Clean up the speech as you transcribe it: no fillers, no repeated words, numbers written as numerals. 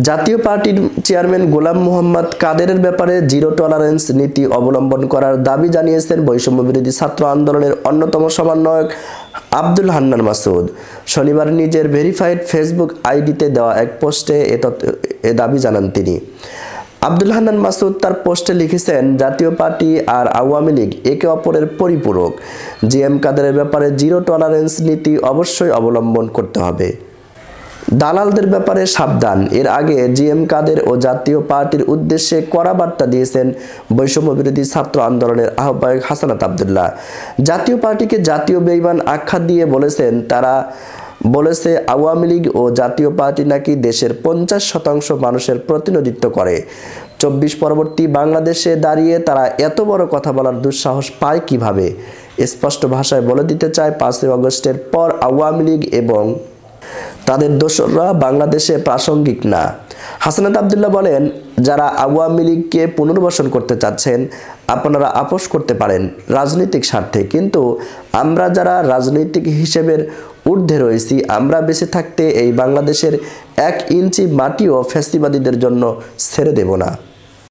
জাতীয় পার্টির চেয়ারম্যান গোলাম মোহাম্মদ কাদেরের ব্যাপারে জিরো টলারেন্স নীতি অবলম্বন করার দাবি জানিয়েছেন বৈষম্যবিরোধী ছাত্র আন্দোলনের অন্যতম সমন্বয়ক আব্দুল হান্নান মাসুদ। শনিবার নিজের ভেরিফাইড ফেসবুক আইডিতে দেওয়া এক পোস্টে এ দাবি জানান তিনি। আব্দুল হান্নান মাসুদ তার পোস্টে লিখেছেন, জাতীয় পার্টি আর আওয়ামী লীগ একে অপরের পরিপূরক। জিএম কাদেরের ব্যাপারে জিরো টলারেন্স নীতি অবশ্যই অবলম্বন করতে হবে। দালালদের ব্যাপারে সাবধান। এর আগে জিএম কাদের ও জাতীয় পার্টির উদ্দেশ্যে কড়া বার্তা দিয়েছেন বৈষম্যবিরোধী ছাত্র আন্দোলনের আহ্বায়ক হাসনাত আব্দুল্লাহ। জাতীয় পার্টিকে জাতীয় বেঈমান আখ্যা দিয়ে তারা বলেছে আওয়ামী লীগ ও জাতীয় পার্টি নাকি দেশের 50% মানুষের প্রতিনিধিত্ব করে। 24 পরবর্তী বাংলাদেশে দাঁড়িয়ে তারা এত বড় কথা বলার দুঃসাহস পায় কিভাবে? স্পষ্ট ভাষায় বলে দিতে চায়, 5ই আগস্টের পর আওয়ামী লীগ এবং তাদের দোসররা বাংলাদেশে প্রাসঙ্গিক না। হাসনাত আব্দুল্লাহ বলেন, যারা আওয়ামী লীগকে পুনর্বাসন করতে চাচ্ছেন আপনারা আপোষ করতে পারেন রাজনৈতিক স্বার্থে, কিন্তু আমরা যারা রাজনৈতিক হিসেবের ঊর্ধ্বে রয়েছি, আমরা বেঁচে থাকতে এই বাংলাদেশের 1 ইঞ্চি মাটিও ফ্যাসিবাদীদের জন্য ছেড়ে দেব না।